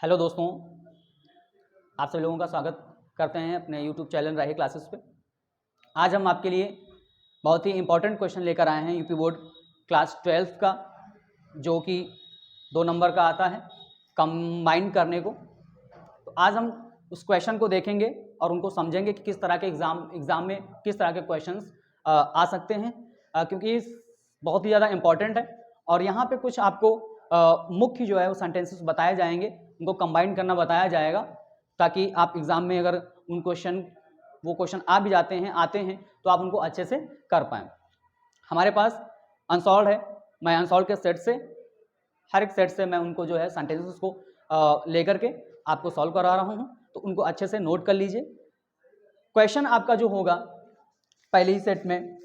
Hello दोस्तों, आप सभी लोगों का स्वागत करते हैं अपने YouTube चैनल राही क्लासेस पे। आज हम आपके लिए बहुत ही इम्पोर्टेंट क्वेश्चन लेकर आए हैं यूपी बोर्ड क्लास 12 का, जो कि 2 नंबर का आता है कंबाइन करने को। तो आज हम उस क्वेश्चन को देखेंगे और उनको समझेंगे कि किस तरह के एग्जाम में किस तरह के क्वेश्चंस आ सकते हैं, क्योंकि बहुत ही ज़्यादा इम्पॉर्टेंट है। और यहाँ पे कुछ आपको मुख्य जो है वो सेंटेंसेस बताए जाएंगे, उनको कंबाइन करना बताया जाएगा, ताकि आप एग्जाम में अगर वो क्वेश्चन आ भी आते हैं तो आप उनको अच्छे से कर पाएँ। हमारे पास अनसॉल्व है, मैं अनसॉल्व के सेट से हर एक सेट से मैं उनको जो है सेंटेंसेस को लेकर के आपको सॉल्व करा रहा हूँ, तो उनको अच्छे से नोट कर लीजिए। क्वेश्चन आपका जो होगा पहले ही सेट में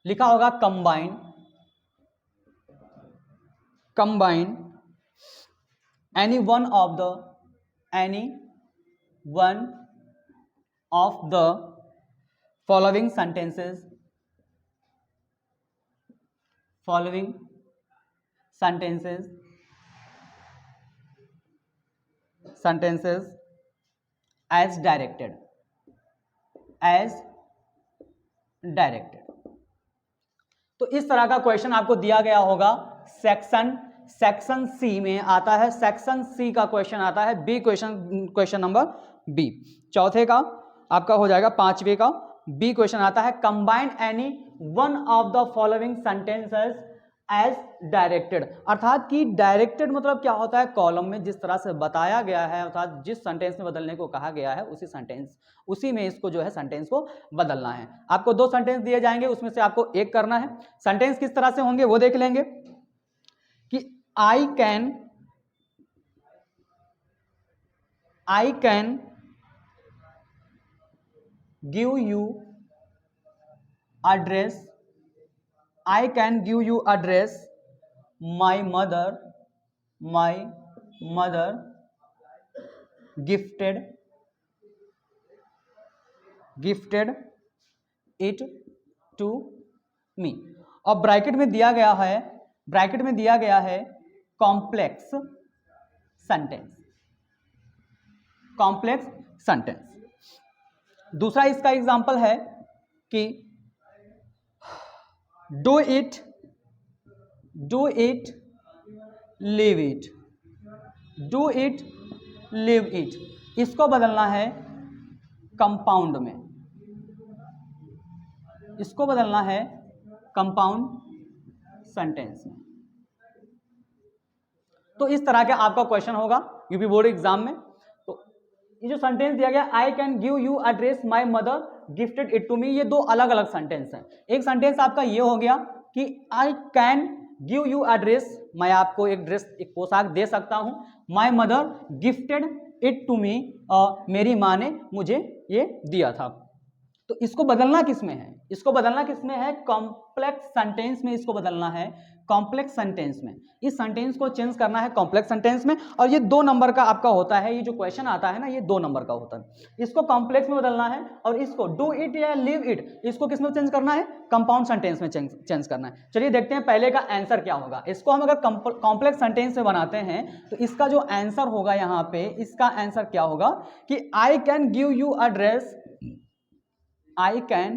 लिखा होगा combine any one of the following sentences as directed। तो इस तरह का क्वेश्चन आपको दिया गया होगा। सेक्शन सी में आता है, सेक्शन सी का क्वेश्चन आता है बी, क्वेश्चन नंबर बी। चौथे का आपका हो जाएगा, पांचवे का बी क्वेश्चन आता है combine any one of the following sentences as directed. अर्थात कि डायरेक्टेड मतलब क्या होता है, कॉलम में जिस तरह से बताया गया है, अर्थात जिस सेंटेंस में बदलने को कहा गया है उसी में इसको जो है सेंटेंस को बदलना है। आपको 2 सेंटेंस दिए जाएंगे, उसमें से आपको एक करना है। सेंटेंस किस तरह से होंगे वो देख लेंगे कि I can give you address my mother gifted it to me। और ब्रैकेट में दिया गया है कॉम्प्लेक्स सेंटेंस। दूसरा इसका एग्जांपल है कि do it live it। इसको बदलना है कंपाउंड में, कंपाउंड सेंटेंस में। तो इस तरह का आपका क्वेश्चन होगा यूपी बोर्ड एग्जाम में। तो ये जो सेंटेंस दिया गया, I can give you a dress my mother gifted it to me, ये 2 अलग अलग सेंटेंस हैं। एक सेंटेंस आपका ये हो गया कि I can give you a dress, मैं आपको एक पोशाक दे सकता हूं। My mother gifted it to me, मेरी माँ ने मुझे ये दिया था। तो इसको बदलना किसमें है, कॉम्प्लेक्स सेंटेंस में इसको बदलना है, कॉम्प्लेक्स सेंटेंस में। इस सेंटेंस को चेंज करना है कॉम्प्लेक्स सेंटेंस में। और ये 2 नंबर का आपका होता है, ये जो क्वेश्चन आता है ना, ये 2 नंबर का होता है। इसको कॉम्प्लेक्स में बदलना है और इसको डू इट या लिव इट, इसको किस में चेंज करना है, कंपाउंड सेंटेंस में चेंज करना है। चलिए देखते हैं पहले का आंसर क्या होगा। इसको हम अगर कॉम्प्लेक्स सेंटेंस में बनाते हैं तो इसका जो आंसर होगा यहाँ पे, इसका आंसर क्या होगा कि I can give you address, I can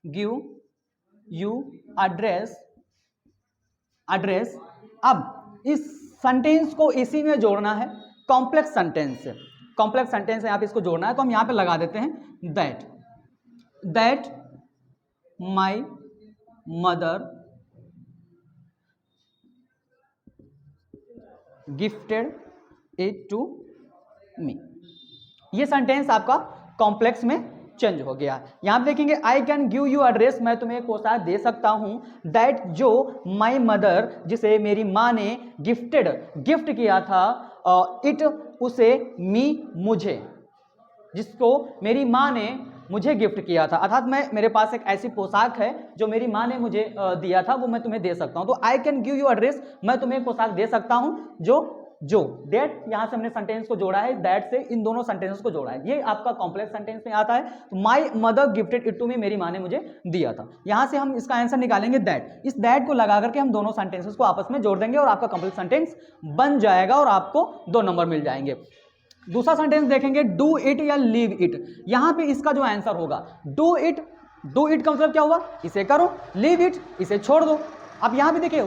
give you address। अब इस सेंटेंस को इसी में जोड़ना है, कॉम्प्लेक्स सेंटेंस है, यहाँ पे इसको जोड़ना है। तो हम यहाँ पे लगा देते हैं that my mother gifted it to me. ये सेंटेंस आपका कॉम्प्लेक्स में चेंज हो गया। यहां पे देखेंगे आई कैन गिव यू एड्रेस, मैं तुम्हें एक पोशाक दे सकता हूं। दैट जो माई मदर, जिसे मेरी माँ ने गिफ्ट किया था, इट उसे, मी मुझे, जिसको मेरी माँ ने मुझे गिफ्ट किया था। अर्थात मेरे पास एक ऐसी पोशाक है जो मेरी माँ ने मुझे दिया था, वो मैं तुम्हें दे सकता हूं। तो आई कैन गिव यू एड्रेस, मैं तुम्हें एक पोशाक दे सकता हूं जो जो दैट यहां से हमने सेंटेंस को जोड़ा है, दैट से इन दोनों सेंटेंसेस को जोड़ा है, ये आपका कॉम्प्लेक्स सेंटेंस में आता है। तो my mother gifted it to me, मेरी माँ ने मुझे दिया था। यहां से हम इसका आंसर निकालेंगे दैट, इस दैट को लगा करके हम दोनों सेंटेंसेस को आपस में जोड़ देंगे और आपका कॉम्प्लेक्स सेंटेंस बन जाएगा और आपको 2 नंबर मिल जाएंगे। दूसरा सेंटेंस देखेंगे, डू इट या लीव इट। यहां पे इसका जो आंसर होगा डू इट का मतलब क्या हुआ, इसे करो, लीव इट इसे छोड़ दो। अब यहां पे देखिए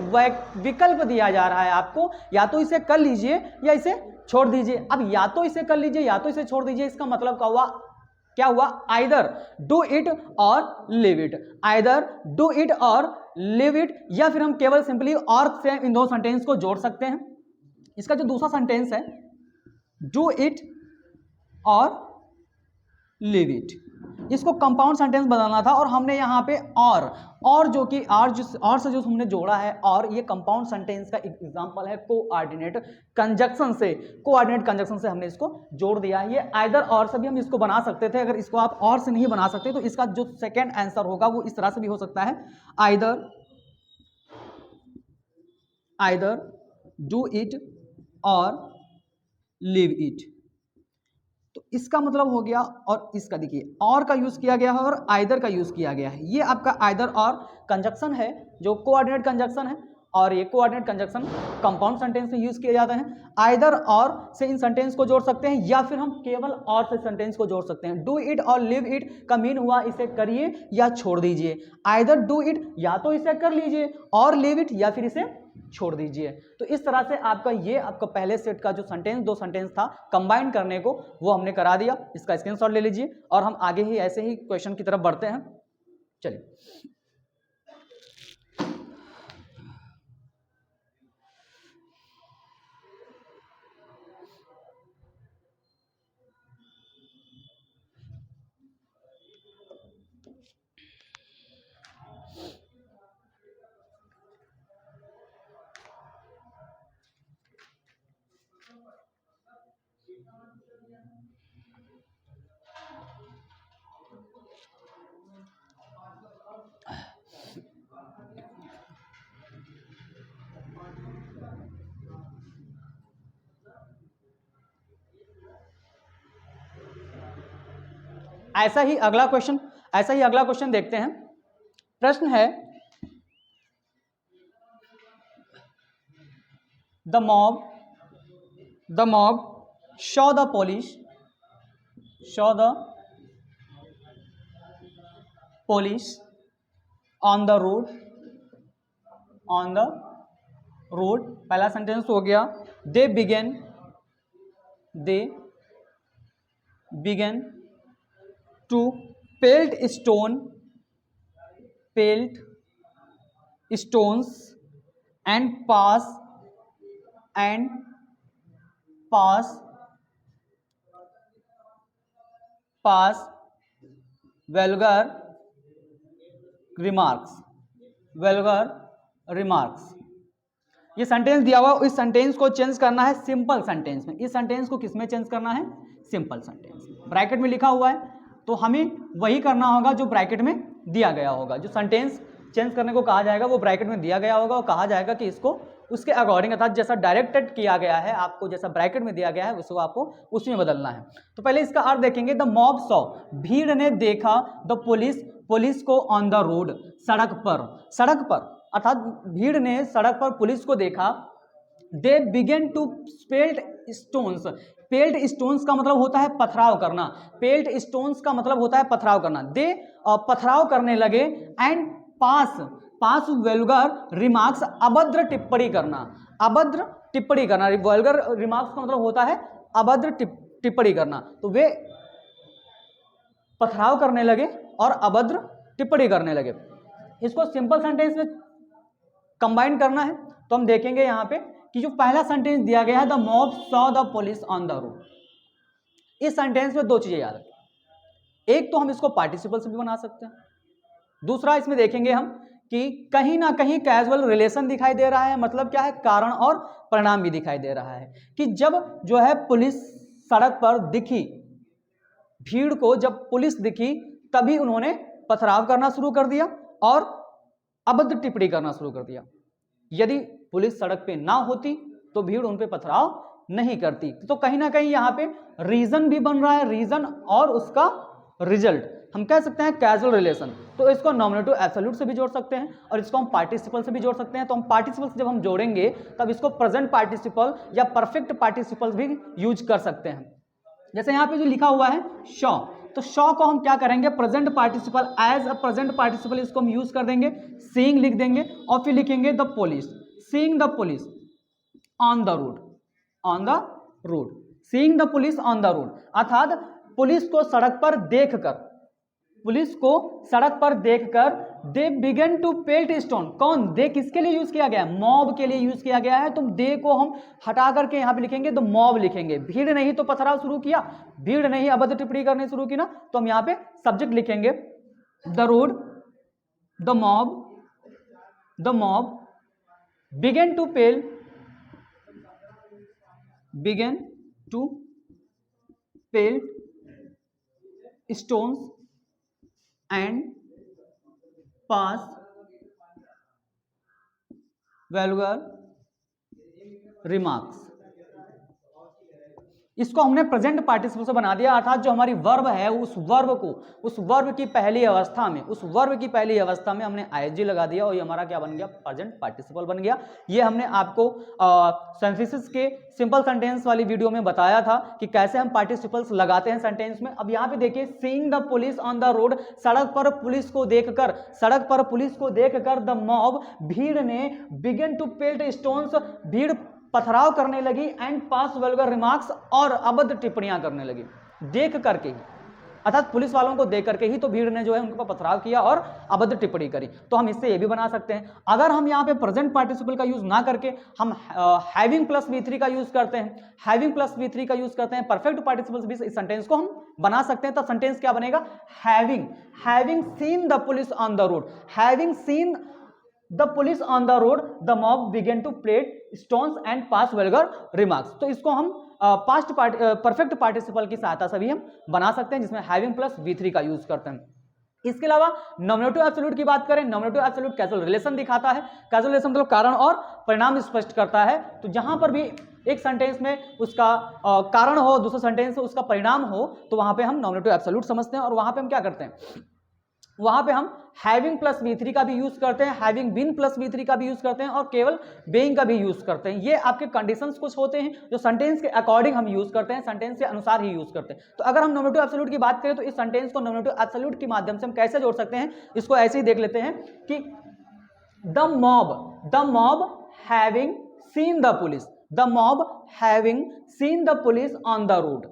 विकल्प दिया जा रहा है आपको, या तो इसे कर लीजिए या इसे छोड़ दीजिए। अब या तो इसे कर लीजिए या तो इसे छोड़ दीजिए, इसका मतलब क्या हुआ, आइदर डू इट और live it, either do it और लिव इट, या फिर हम केवल सिंपली और से इन दो सेंटेंस को जोड़ सकते हैं। इसका जो दूसरा सेंटेंस है, डू इट और लिव इट, इसको कंपाउंड सेंटेंस बनाना था और हमने यहाँ पे और जो कि और से जो हमने जोड़ा है, और ये कंपाउंड सेंटेंस का एग्जांपल है कोऑर्डिनेट कंजक्शन से, कोऑर्डिनेट कंजक्शन से हमने इसको जोड़ दिया है। ये आइदर और से भी हम इसको बना सकते थे, अगर इसको आप और से नहीं बना सकते तो इसका जो सेकेंड आंसर होगा वो इस तरह से भी हो सकता है, आइदर डू इट और लिव इट। तो इसका मतलब हो गया, और इसका देखिए और का यूज किया गया है और आइदर का यूज किया गया है। ये आपका आइदर और कंजक्शन है जो कोऑर्डिनेट कंजक्शन है, और ये कोऑर्डिनेट कंजक्शन कंपाउंड सेंटेंस में यूज किए जाते हैं। आइदर और से इन सेंटेंस को जोड़ सकते हैं, या फिर हम केवल और से सेंटेंस को जोड़ सकते हैं। डू इट और लिव इट का मीन हुआ इसे करिए या छोड़ दीजिए। आइदर डू इट या तो इसे कर लीजिए, और लिव इट या फिर इसे छोड़ दीजिए। तो इस तरह से आपका पहले सेट का जो दो सेंटेंस था कंबाइन करने को, वो हमने करा दिया। इसका स्क्रीनशॉट ले लीजिए और हम आगे ही ऐसे ही क्वेश्चन की तरफ बढ़ते हैं। चलिए, ऐसा ही अगला क्वेश्चन देखते हैं। प्रश्न है, the mob Shaw the police on the road। पहला सेंटेंस हो गया, they began to pelt stones and pass vulgar remarks। ये सेंटेंस दिया हुआ, इस सेंटेंस को चेंज करना है सिंपल सेंटेंस में। इस सेंटेंस को किस में चेंज करना है, सिंपल सेंटेंस में। ब्रैकेट में लिखा हुआ है तो हमें वही करना होगा जो ब्रैकेट में दिया गया होगा। जो सेंटेंस चेंज करने को कहा जाएगा वो ब्रैकेट में दिया गया होगा और कहा जाएगा कि इसको उसके अकॉर्डिंग, अर्थात जैसा डायरेक्टेड किया गया है आपको, जैसा ब्रैकेट में दिया गया है उसको आपको उसी में बदलना है। तो पहले इसका अर्थ देखेंगे, द मॉब सॉ, भीड़ ने देखा, द पुलिस को ऑन द रोड, सड़क पर, अर्थात भीड़ ने सड़क पर पुलिस को देखा। दे बिगेन टू पेल्ट स्टोन्स का मतलब होता है पथराव करना। पेल्ट स्टोन्स का मतलब होता है पथराव करना। दे पथराव करने लगे। एंड पास वल्गर रिमार्क्स, अभद्र टिप्पणी करना। वल्गर रिमार्क्स का मतलब होता है अभद्र टिप्पणी करना। तो वे पथराव करने लगे और अभद्र टिप्पणी करने लगे। इसको सिंपल सेंटेंस में कंबाइन करना है तो हम देखेंगे यहां पे कि जो पहला सेंटेंस दिया गया है, the mob saw the police on the road, इस सेंटेंस में दो चीजें याद रखें। एक तो हम इसको पार्टिसिपल से भी बना सकते हैं, दूसरा इसमें देखेंगे हम कि कहीं ना कहीं कैजुअल रिलेशन दिखाई दे रहा है। मतलब क्या है, कारण और परिणाम भी दिखाई दे रहा है कि जब जो है पुलिस सड़क पर दिखी, भीड़ को जब पुलिस दिखी तभी उन्होंने पथराव करना शुरू कर दिया और अभद्र टिप्पणी करना शुरू कर दिया। यदि पुलिस सड़क पे ना होती तो भीड़ उन पे पथराव नहीं करती। तो कहीं ना कहीं यहाँ पे रीजन भी बन रहा है, रीजन और उसका रिजल्ट, हम कह सकते हैं कैजुअल रिलेशन। तो इसको नॉमिनेटिव एब्सोल्यूट से भी जोड़ सकते हैं और इसको हम पार्टिसिपल से भी जोड़ सकते हैं। तो हम पार्टिसिपल से जब हम जोड़ेंगे तब इसको प्रेजेंट पार्टिसिपल या परफेक्ट पार्टिसिपल भी यूज कर सकते हैं। जैसे यहाँ पे जो लिखा हुआ है शॉ, तो शॉ को हम क्या करेंगे, present participle, as a present participle इसको हम यूज कर देंगे, सीइंग लिख देंगे और फिर लिखेंगे the police, seeing the police on the road, on the road, seeing the police on the road, अर्थात पुलिस को सड़क पर देखकर, पुलिस को सड़क पर देखकर they begin to pelt stone, कौन दे किसके लिए यूज किया गया है, मॉब के लिए यूज किया गया है। तो दे को हम हटा करके यहां पे लिखेंगे तो मॉब लिखेंगे, भीड़ नहीं तो पथराव शुरू किया, भीड़ नहीं अभद्र टिप्पणी करने शुरू की ना, तो हम यहां पे सब्जेक्ट लिखेंगे the road, the mob begin to pelt, begin to pelt stones and pass vulgar remarks। इसको हमने प्रेजेंट पार्टिसिपल से बना दिया, अर्थात जो हमारी वर्ब है उस वर्ब की पहली अवस्था में, उस वर्ब की पहली अवस्था में हमने आईएनजी लगा दिया और ये हमारा क्या बन गया, प्रेजेंट पार्टिसिपल बन गया। ये हमने आपको सिंथेसिस के सिंपल सेंटेंस वाली वीडियो में बताया था कि कैसे हम पार्टिसिपल्स लगाते हैं सेंटेंस में। अब यहाँ पे देखिए, seeing the police on the road, सड़क पर पुलिस को देखकर, सड़क पर पुलिस को देखकर द मॉब, भीड़ ने, बिगन टू पेल्ट स्टोन्स, भीड़ पथराव करने लगी, एंड पास वल्गर रिमार्क्स, और अभद्र टिप्पणियां करने लगी, देख करके ही, अर्थात पुलिस वालों को देख करके ही तो भीड़ ने जो है उनके ऊपर पथराव किया और अभद्र टिप्पणी करी। तो हम इससे ये भी बना सकते हैं। अगर हम यहाँ पे प्रेजेंट पार्टिसिपल का यूज ना करके हम हैविंग प्लस V3 का यूज करते हैं, हैविंग प्लस V3 का यूज करते हैं, परफेक्ट पार्टिसिपल्स भी इस सेंटेंस को हम बना सकते हैं। तब सेंटेंस क्या बनेगा, having seen the police on the road, having seen the police on the road the mob begin to pelt stones and pass vulgar remarks. तो इसको हम पास्ट परफेक्ट पार्टिसिपल की सहायता से भी हम बना सकते हैं, जिसमें हैविंग प्लस V3 का यूज करते हैं। इसके अलावा नॉमिनेटिव एब्सोल्यूट की बात करें, नॉमिनेटिव एब्सोल्यूट कैजुअल रिलेशन दिखाता है, कैजुअल रिलेशन मतलब कारण और परिणाम स्पष्ट करता है। तो जहां पर भी एक सेंटेंस में उसका कारण हो, दूसरे सेंटेंस में उसका परिणाम हो, तो वहां पे हम नॉमिनेटिव एब्सोल्यूट समझते हैं और वहां पे हम क्या करते हैं, वहां पे हम हैविंग प्लस V3 का भी यूज करते हैं, हैविंग बीन प्लस V3 का भी यूज करते हैं और केवल बेइंग का भी यूज करते हैं। ये आपके कंडीशंस कुछ होते हैं जो सेंटेंस के अकॉर्डिंग हम यूज करते हैं, सेंटेंस के अनुसार ही यूज करते हैं। तो अगर हम नॉमिनेटिव एब्सोल्यूट की बात करें तो इस सेंटेंस को नॉमिनेटिव एब्सोल्यूट के माध्यम से हम कैसे जोड़ सकते हैं, इसको ऐसे ही देख लेते हैं कि the mob having seen the police, the mob having seen the police on the road.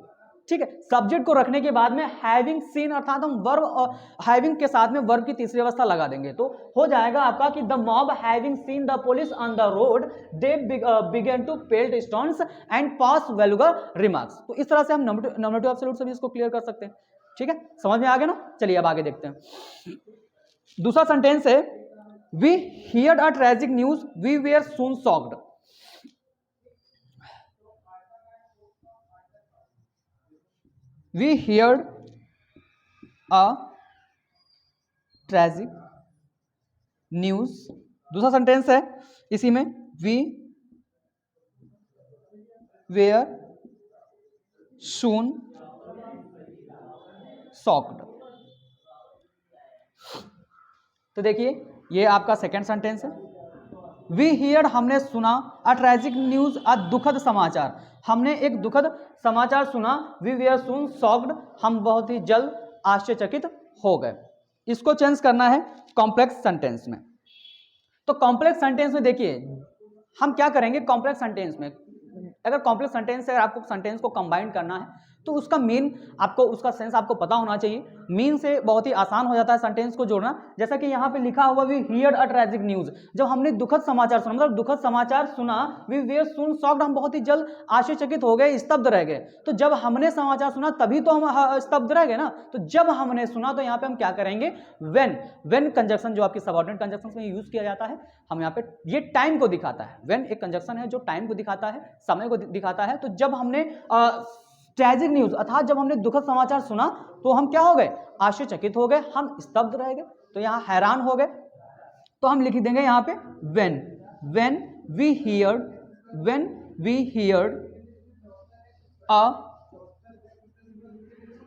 ठीक है, सब्जेक्ट को रखने के बाद में हैविंग सीन, अर्थात हम वर्ब और हैविंग के साथ में वर्ब की तीसरी अवस्था लगा देंगे, तो हो जाएगा आपका कि the mob having seen the police on the road they begin to pelt stones and pass vulgar remarks. तो इस तरह से हम नॉमिनेटिव एब्सोल्यूट से भी इसको क्लियर कर सकते हैं। ठीक है, समझ में आ गया ना। चलिए अब आगे देखते हैं। दूसरा सेंटेंस है, we heard a tragic news we were soon shocked. We heard a tragic news। दूसरा सेंटेंस है इसी में, we were soon shocked। तो देखिए ये आपका सेकेंड सेंटेंस है। वी हियर्ड हमने सुना, अ ट्रेजिक न्यूज अ दुखद समाचार, हमने एक दुखद समाचार सुना, वी वेयर सून शॉक्ड हम बहुत ही जल्द आश्चर्यचकित हो गए। इसको चेंज करना है कॉम्प्लेक्स सेंटेंस में। तो कॉम्प्लेक्स सेंटेंस में देखिए हम क्या करेंगे, कॉम्प्लेक्स सेंटेंस में अगर कॉम्प्लेक्स सेंटेंस से आपको सेंटेंस को कंबाइन करना है तो उसका मीन आपको, उसका सेंस आपको पता होना चाहिए। मीन से बहुत ही आसान हो जाता है सेंटेंस को जोड़ना। जैसा कि यहाँ पे लिखा हुआ, we heard a tragic news, जब हमने दुखद समाचार सुना, मतलब दुखद समाचार सुना, वी वेयर सून शॉक्ड हम बहुत ही जल्द आश्चर्यचकित हो गए, स्तब्ध रह गए। तो जब हमने समाचार सुना तभी तो हम स्तब्ध रह गए ना। तो जब हमने सुना तो यहाँ पे हम क्या करेंगे, व्हेन कंजक्शन जो आपकी सबऑर्डिनेट कंजक्शन में यूज किया जाता है, हम यहाँ पे ये टाइम को दिखाता है। व्हेन एक कंजक्शन है जो टाइम को दिखाता है, समय को दिखाता है। तो जब हमने ट्रेजिक न्यूज अर्थात जब हमने दुखद समाचार सुना तो हम क्या हो गए, आश्चर्यचकित हो गए, हम स्तब्ध रह गए, तो यहाँ हैरान हो गए। तो हम लिख देंगे यहाँ पे when we we heard a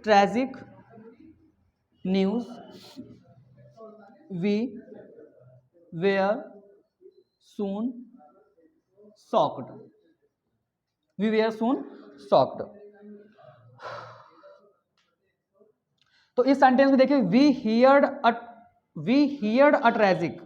tragic news, we were soon shocked, we were soon shocked. तो इस सेंटेंस में देखिए we heard a tragic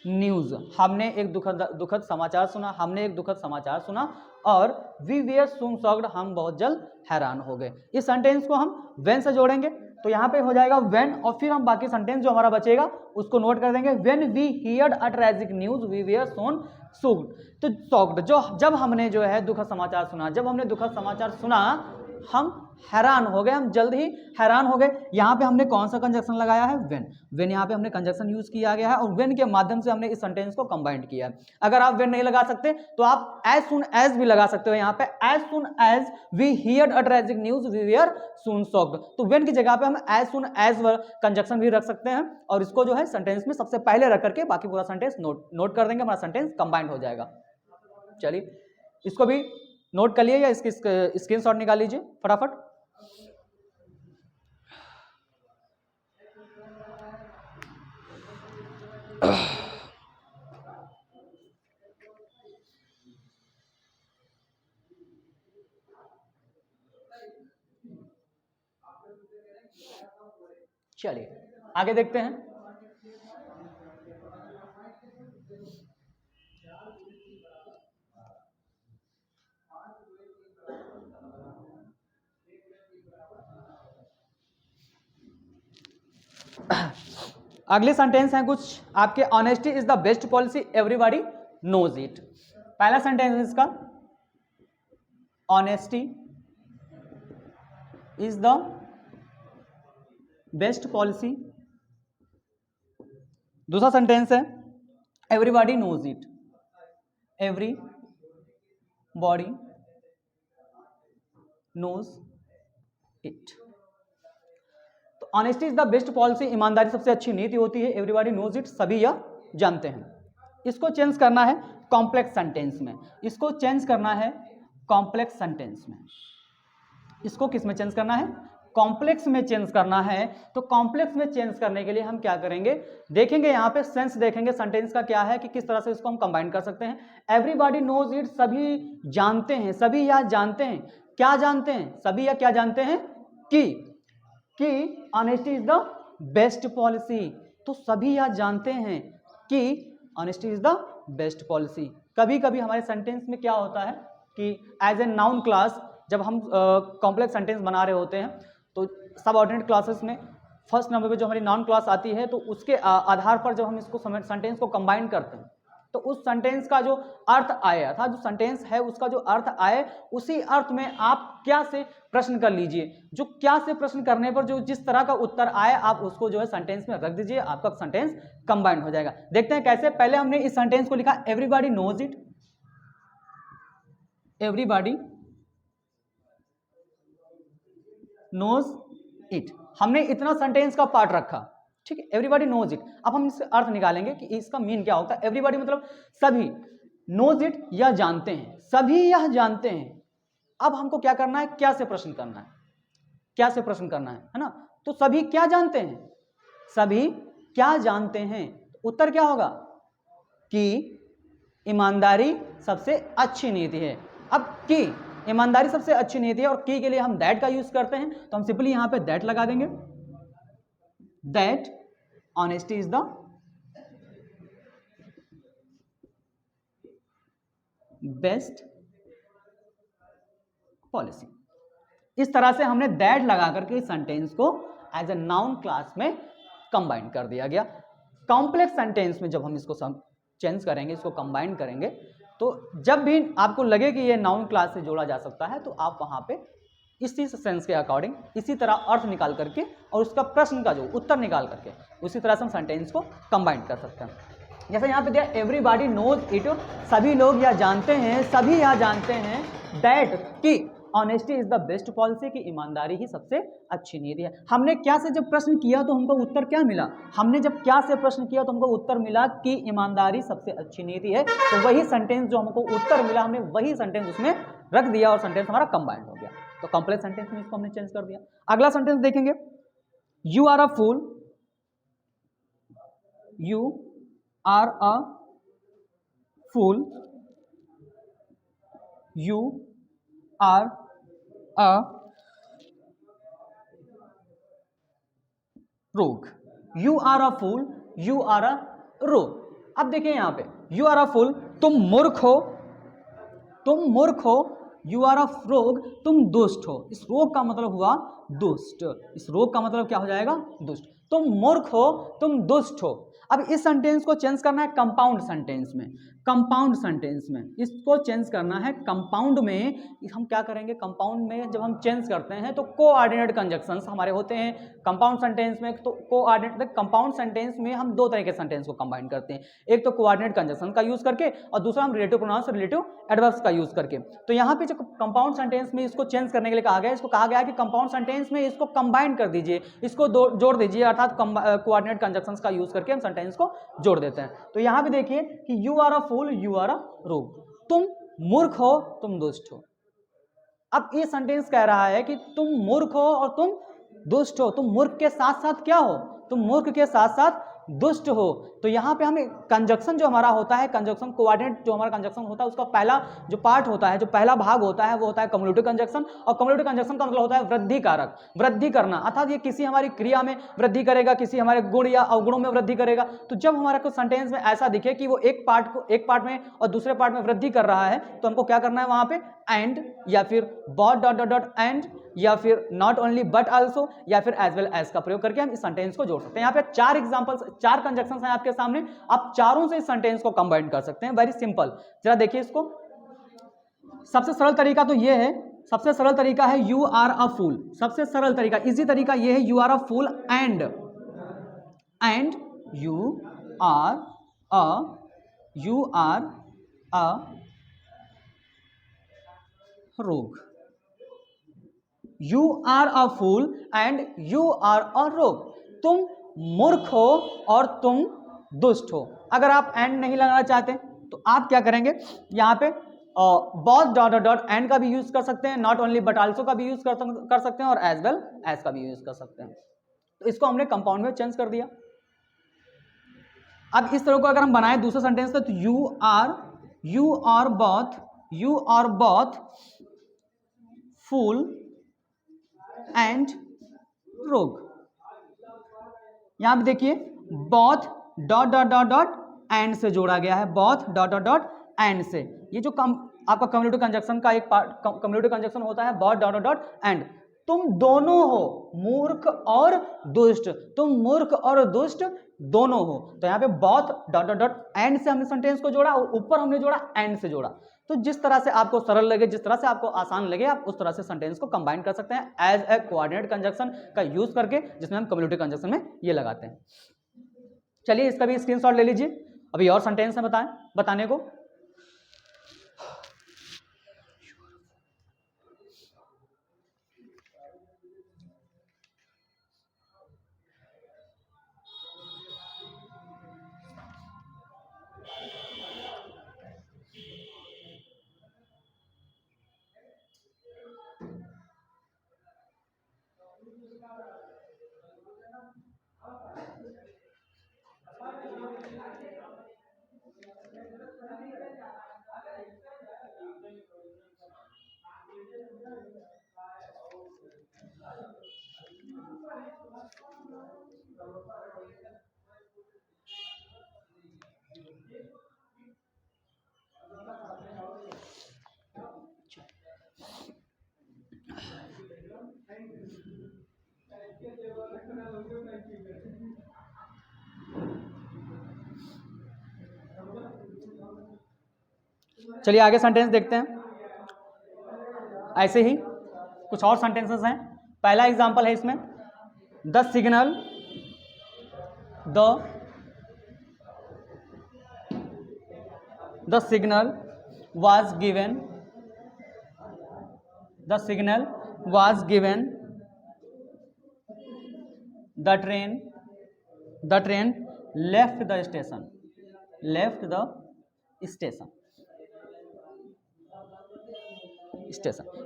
news, हमने एक दुखद समाचार सुना, हमने एक दुखद समाचार सुना, और वी वेयर सून शॉक्ड, हम बहुत जल्द हैरान हो गए। इस सेंटेंस को हम व्हेन से जोड़ेंगे तो यहाँ पे हो जाएगा व्हेन, और फिर हम बाकी सेंटेंस जो हमारा बचेगा उसको नोट कर देंगे। When we heard a tragic news we were soon shocked, तो शॉक्ड जो जब हमने जो है दुखद समाचार सुना, जब हमने दुखद समाचार सुना हम हैरान हो गए, हम जल्द ही हैरान हो गए। यहाँ पे हमने कौन सा कंजक्शन लगाया है? व्हेन। व्हेन यहाँ पे हमने कंजक्शन यूज किया गया है और व्हेन के माध्यम से हमने इस सेंटेंस को कंबाइंड किया है। अगर आप व्हेन नहीं लगा सकते तो आप एज सून एज भी लगा सकते हो। यहाँ पे as soon as we heard a tragic news we were soon shocked, तो व्हेन की जगह पे हम एज सून एज कंजक्शन भी रख सकते हैं और इसको जो है सेंटेंस में सबसे पहले रख करके बाकी पूरा सेंटेंस नोट कर देंगे, हमारा सेंटेंस कंबाइंड हो जाएगा। चलिए इसको भी नोट कर लिए या इसकी स्क्रीनशॉट निकाल लीजिए फटाफट। चलिए आगे देखते हैं। अगले सेंटेंस हैं कुछ आपके, honesty is the best policy everybody knows it. पहला सेंटेंस इसका, honesty is the best policy. दूसरा सेंटेंस है everybody knows it, every body knows it. तो honesty is the best policy, ईमानदारी सबसे अच्छी नीति होती है, एवरीबॉडी नोज इट, सभी यह जानते हैं। इसको चेंज करना है कॉम्प्लेक्स सेंटेंस में, इसको चेंज करना है कॉम्प्लेक्स सेंटेंस में। इसको किस में चेंज करना है? कॉम्प्लेक्स में चेंज करना है। तो कॉम्प्लेक्स में चेंज करने के लिए हम क्या करेंगे, देखेंगे यहाँ पे सेंस देखेंगे सेंटेंस का क्या है कि किस तरह से इसको हम कंबाइन कर सकते हैं। एवरीबॉडी नोज इट, सभी जानते हैं, सभी यह जानते हैं, क्या जानते हैं? सभी यह क्या जानते हैं कि honesty is the best policy. तो सभी यह जानते हैं कि honesty is the best policy. कभी कभी हमारे सेंटेंस में क्या होता है कि एज ए नाउन क्लास जब हम कॉम्प्लेक्स सेंटेंस बना रहे होते हैं तो सब ऑर्डिनेट क्लासेस में फर्स्ट नंबर पे जो हमारी नाउन क्लास आती है तो उसके आधार पर जब हम इसको सेंटेंस को कंबाइन करते हैं तो उस सेंटेंस का जो अर्थ आया था, जो सेंटेंस है उसका जो अर्थ आए, उसी अर्थ में आप क्या से प्रश्न कर लीजिए। जो क्या से प्रश्न करने पर जो जिस तरह का उत्तर आए आप उसको जो है सेंटेंस में रख दीजिए, आपका सेंटेंस कंबाइंड हो जाएगा। देखते हैं कैसे। पहले हमने इस सेंटेंस को लिखा everybody knows it, everybody knows it, हमने इतना सेंटेंस का पार्ट रखा, ठीक है, एवरीबॉडी नोज इट। अब हम इससे अर्थ निकालेंगे कि इसका मीन क्या होता है। एवरीबॉडी मतलब सभी, नोज इट यह जानते हैं, सभी यह जानते हैं। अब हमको क्या करना है, क्या से प्रश्न करना है, क्या से प्रश्न करना है ना। तो सभी क्या जानते हैं, सभी क्या जानते हैं, उत्तर क्या होगा कि ईमानदारी सबसे अच्छी नीति है। अब की ईमानदारी सबसे अच्छी नीति है और की के लिए हम दैट का यूज करते हैं तो हम सिंपली यहां पे दैट लगा देंगे, that honesty is the best policy. इस तरह से हमने दैट लगा करके सेंटेंस को एज ए नाउन क्लास में कंबाइन कर दिया गया। कॉम्प्लेक्स सेंटेंस में जब हम इसको चेंज करेंगे, इसको कंबाइन करेंगे, तो जब भी आपको लगे कि ये नाउन क्लास से जोड़ा जा सकता है तो आप वहां पे इसी सेंस के अकॉर्डिंग इसी तरह अर्थ निकाल करके और उसका प्रश्न का जो उत्तर निकाल करके उसी तरह से हम सेंटेंस को कंबाइन कर सकते हैं। जैसे यहाँ पे दिया एवरीबॉडी नोज इट, सभी लोग यह जानते हैं, सभी यह जानते हैं दैट कि honesty is the best policy, कि ईमानदारी ही सबसे अच्छी नीति है। हमने क्या से जब प्रश्न किया तो हमको उत्तर क्या मिला, हमने जब क्या से प्रश्न किया तो हमको उत्तर मिला कि ईमानदारी सबसे अच्छी नीति है। तो वही सेंटेंस जो हमको उत्तर मिला, हमने वही सेंटेंस उसमें रख दिया और सेंटेंस हमारा कंबाइंड हो गया। तो कॉम्प्लेक्स सेंटेंस में इसको हमने चेंज कर दिया। अगला सेंटेंस देखेंगे, you are a fool, you are a fool, you are a rogue, you are a fool, you are a rogue. अब देखिए यहां पे यू आर अ फूल, तुम मूर्ख हो, तुम मूर्ख हो, यू आर अ रोग, तुम दुष्ट हो। इस रोग का मतलब हुआ दुष्ट, इस रोग का मतलब क्या हो जाएगा, दुष्ट। तुम मूर्ख हो, तुम दुष्ट हो। अब इस सेंटेंस को चेंज करना है कंपाउंड सेंटेंस में, कंपाउंड सेंटेंस में इसको चेंज करना है कंपाउंड में। हम क्या करेंगे, कंपाउंड में जब हम चेंज करते हैं तो कोऑर्डिनेट कंजक्शंस हमारे होते हैं कंपाउंड सेंटेंस में। तो कोऑर्डिनेट कंपाउंड सेंटेंस में हम दो तरह के सेंटेंस को कंबाइन करते हैं, एक तो कोऑर्डिनेट कंजक्शन का यूज करके और दूसरा हम रिलेटिव प्रोनाउंस, रिलेटिव एडवर्ब्स का यूज करके। तो यहाँ पे जो कंपाउंड सेंटेंस में इसको चेंज करने के लिए कहा गया, इसको कहा गया है कि कंपाउंड सेंटेंस में इसको कंबाइन कर दीजिए, इसको जोड़ दीजिए, अर्थात कोऑर्डिनेट कंजक्शंस का यूज करके हम सेंटेंस को जोड़ देते हैं। तो यहाँ पे देखिए कि you are a fool, you are a rogue, तुम मूर्ख हो, तुम दुष्ट हो। अब ये सेंटेंस कह रहा है कि तुम मूर्ख हो और तुम दुष्ट हो। तुम मूर्ख के साथ साथ क्या हो, तुम मूर्ख के साथ साथ दुष्ट हो। तो यहाँ पे हमें कंजक्शन जो हमारा होता है, कंजक्शन कोऑर्डिनेट जो हमारा कंजक्शन होता है, उसका पहला जो पार्ट होता है, जो पहला भाग होता है वो होता है कम्युलेटिव कंजक्शन। और कम्युलेटिव कंजक्शन का मतलब होता है वृद्धि कारक, वृद्धि करना, अर्थात ये किसी हमारी क्रिया में वृद्धि करेगा, किसी हमारे गुण या अवगुणों में वृद्धि करेगा। तो जब हमारे को सेंटेंस में ऐसा दिखे कि वो एक पार्ट में और दूसरे पार्ट में वृद्धि कर रहा है, तो हमको क्या करना है वहां पे एंड या फिर both dot dot dot and या फिर नॉट ओनली बट आल्सो या फिर एज वेल एज का प्रयोग करके हम इस सेंटेंस को जोड़ सकते हैं। यहाँ पे चार एग्जांपल्स, चार कंजक्शंस हैं आपके सामने, आप चारों से इस सेंटेंस को कंबाइन कर सकते हैं। वेरी सिंपल, जरा देखिए इसको। सबसे सरल तरीका तो ये है, सबसे सरल तरीका है यू आर अ फूल। सबसे सरल तरीका, इजी तरीका ये है you are a fool and you are a rogue. You are a fool and you are a rogue, तुम मूर्ख हो और तुम दुष्ट हो। अगर आप एंड नहीं लगाना चाहते तो आप क्या करेंगे, यहाँ पे both dot dot dot and का भी यूज कर सकते हैं, नॉट ओनली बट आल्सो का भी यूज कर सकते हैं और एज वेल एज का भी यूज कर सकते हैं। तो इसको हमने कंपाउंड में चेंज कर दिया। अब इस तरह को अगर हम बनाए दूसरा सेंटेंस तो you are both fool and rogue. यहां पे देखिए both dot dot dot dot and से जोड़ा गया है, both dot dot dot and से। ये जो आपका कम्युलेटिव कंजक्शन का एक पार्ट, कम्युलेटिव कंजक्शन होता है both dot dot dot and. तुम दोनों हो, मूर्ख और दुष्ट, तुम मूर्ख और दुष्ट दोनों हो। तो यहाँ पे both dot dot dot and से हमने सेंटेंस को जोड़ा और ऊपर हमने जोड़ा एंड से जोड़ा। तो जिस तरह से आपको सरल लगे, जिस तरह से आपको आसान लगे, आप उस तरह से सेंटेंस को कंबाइन कर सकते हैं एज ए कोऑर्डिनेट कंजक्शन का यूज करके, जिसमें हम कम्युलेटिव कंजक्शन में ये लगाते हैं। चलिए इसका भी स्क्रीनशॉट ले लीजिए, अभी और सेंटेंस है बताने को। चलिए आगे सेंटेंस देखते हैं। ऐसे ही कुछ और सेंटेंसेस हैं। पहला एग्जांपल है इसमें, the signal was given the signal was given, the train left the station,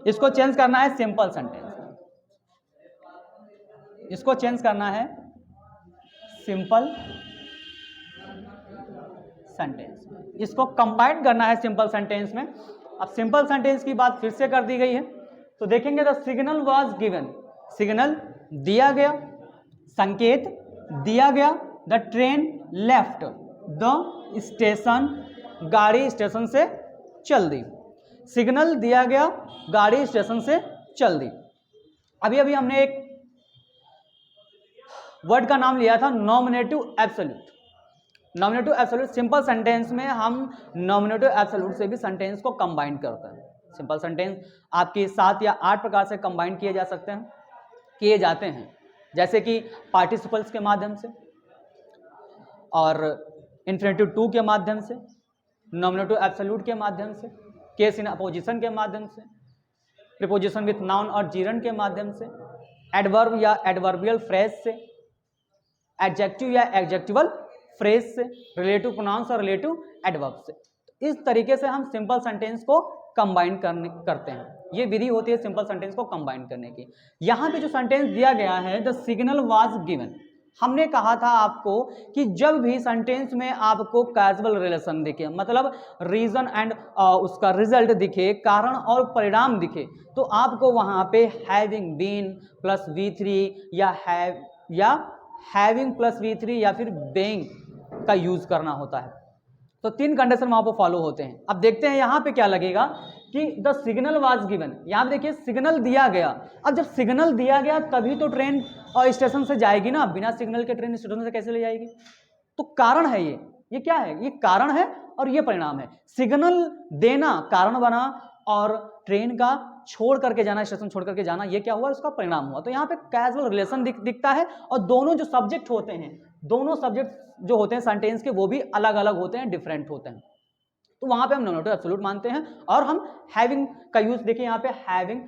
इसको चेंज करना है सिंपल सेंटेंस, इसको चेंज करना है सिंपल सेंटेंस, इसको कंबाइन करना है सिंपल सेंटेंस में। अब सिंपल सेंटेंस की बात फिर से कर दी गई है, तो देखेंगे the signal was given, signal दिया गया, संकेत दिया गया, the train left the station, गाड़ी स्टेशन से चल दी, सिग्नल दिया गया, गाड़ी स्टेशन से चल दी। अभी अभी हमने एक वर्ड का नाम लिया था nominative absolute. Nominative absolute simple sentence में हम नॉमिनेटिव एब्सोल्यूट से भी सेंटेंस को कंबाइन करते हैं। सिंपल सेंटेंस आपके 7 या 8 प्रकार से कंबाइन किए जा सकते हैं, किए जाते हैं, जैसे कि पार्टिसिपल्स के माध्यम से, और इन्फिनेटिव टू के माध्यम से, नॉमिनेटिव एब्सोल्यूट के माध्यम से, केस इन अपोजिशन के माध्यम से, प्रीपोजिशन विथ नाउन और जीरंड के माध्यम से, एडवर्ब या एडवर्बियल फ्रेज से, एडजेक्टिव या एडजेक्टिवल फ्रेज से, रिलेटिव प्रोनाउंस और रिलेटिव एडवर्ब से। इस तरीके से हम सिंपल सेंटेंस को कंबाइन करते हैं। ये विधि होती है सिंपल सेंटेंस को कंबाइन करने की। यहाँ पे जो सेंटेंस दिया गया है द सिग्नल वाज गिवन, हमने कहा था आपको कि जब भी सेंटेंस में आपको कैजुअल रिलेशन दिखे, मतलब रीजन एंड उसका रिजल्ट दिखे, कारण और परिणाम दिखे, तो आपको वहाँ पे हैविंग बीन प्लस V3 या हैविंग प्लस V3 या फिर बेइंग का यूज करना होता है। तो 3 कंडीशन वहां पर फॉलो होते हैं। अब देखते हैं यहाँ पे क्या लगेगा कि द सिग्नल वाज गिवन, यहाँ पे देखिए सिग्नल दिया गया। अब जब सिग्नल दिया गया तभी तो ट्रेन स्टेशन से जाएगी ना, बिना सिग्नल के ट्रेन स्टेशन से कैसे ले जाएगी? तो कारण है ये क्या है? ये कारण है और ये परिणाम है। सिग्नल देना कारण बना और ट्रेन का छोड़ करके जाना, स्टेशन छोड़ करके जाना, ये क्या हुआ? उसका परिणाम हुआ। तो यहाँ पे कैजुअल रिलेशन दिखता है, और दोनों जो सब्जेक्ट होते हैं, दोनों सब्जेक्ट जो होते हैं सेंटेंस के, वो भी अलग अलग होते हैं, डिफरेंट होते हैं। तो वहां पे हम नॉमिनेटिव एब्सोल्यूट मानते हैं, और हम हैविंग का यूज देखिए यहाँ पे हैविंग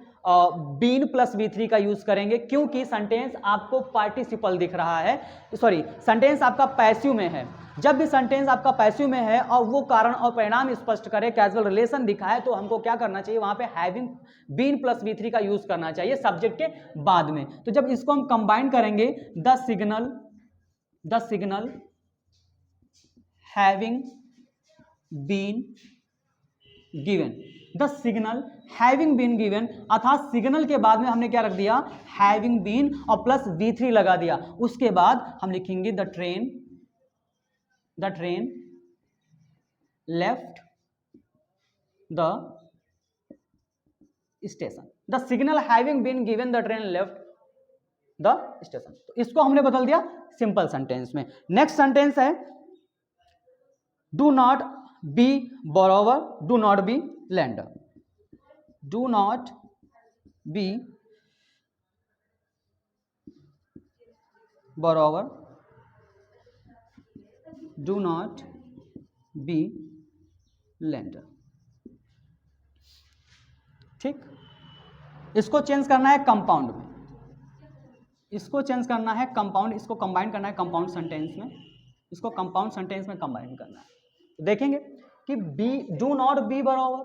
बीन प्लस V3 का यूज करेंगे, क्योंकि सेंटेंस आपको पार्टिसिपल दिख रहा है, सॉरी सेंटेंस आपका पैसिव में है। जब भी सेंटेंस आपका पैसिव में है और वो कारण और परिणाम स्पष्ट करे, कैजुअल रिलेशन दिखाए, तो हमको क्या करना चाहिए? वहां पे हैविंग बीन प्लस V3 का यूज करना चाहिए सब्जेक्ट के बाद में। तो जब इसको हम कंबाइन करेंगे, the signal having been given, the signal having been given, अर्थात सिग्नल के बाद में हमने क्या रख दिया? हैविंग बीन और प्लस V3 लगा दिया। उसके बाद हम लिखेंगे the train left the station, the signal having been given, the train left the station. तो इसको हमने बदल दिया सिंपल सेंटेंस में। नेक्स्ट सेंटेंस है do not be borrower, do not be lender, do not be borrower, do not be lender. ठीक, इसको change करना है कंपाउंड में, इसको चेंज करना है कंपाउंड, इसको कंबाइन करना है कंपाउंड सेंटेंस में, इसको कंपाउंड सेंटेंस में कंबाइन करना है। तो देखेंगे कि बी डू नॉट बी बराबर,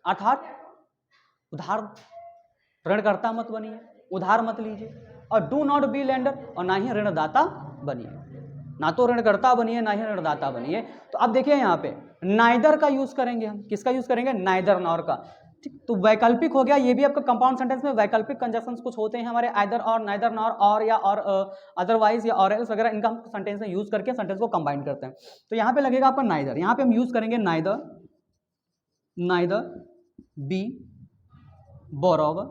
अर्थात उधार ऋणकर्ता मत बनिए, उधार मत लीजिए, और डू नॉट बी लेंडर, और ना ही ऋणदाता बनिए, ना तो ऋणकर्ता बनिए ना ही ऋणदाता बनिए। तो अब देखिए यहाँ पे नाइदर का यूज करेंगे हम, किसका यूज करेंगे? नाइदर नॉर का। ठीक, तो वैकल्पिक हो गया, ये भी आपका कंपाउंड सेंटेंस में वैकल्पिक कंजक्शंस कुछ होते हैं हमारे, आइदर और, नाइदर नॉर, और या और, अदरवाइज या और एल्स वगैरह, इनका हम सेंटेंस में यूज करके सेंटेंस को कंबाइन करते हैं। तो यहाँ पे लगेगा आपका नाइदर, यहाँ पे हम यूज करेंगे neither be borrower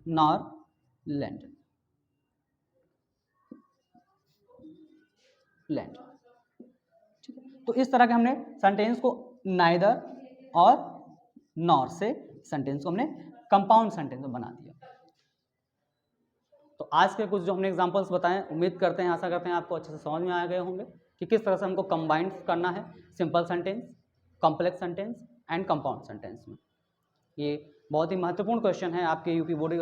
nor lender, ठीक है। तो इस तरह के हमने सेंटेंस को नाइदर और नॉर से सेंटेंस को हमने कंपाउंड सेंटेंस में बना दिया। तो आज के कुछ जो हमने एग्जांपल्स बताएं, उम्मीद करते हैं, आशा करते हैं आपको अच्छे से समझ में आ गए होंगे। कि किस तरह से हमको कंबाइंड करना है simple sentence, complex sentence and compound sentence में। ये बहुत ही महत्वपूर्ण क्वेश्चन है आपके यूपी बोर्ड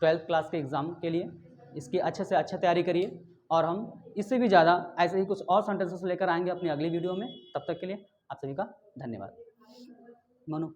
12th क्लास के एग्ज़ाम के लिए। इसकी अच्छे से अच्छा तैयारी करिए और हम इससे भी ज़्यादा ऐसे ही कुछ और सेंटेंसेस लेकर आएंगे अपनी अगली वीडियो में। तब तक के लिए आप सभी का धन्यवाद। मनु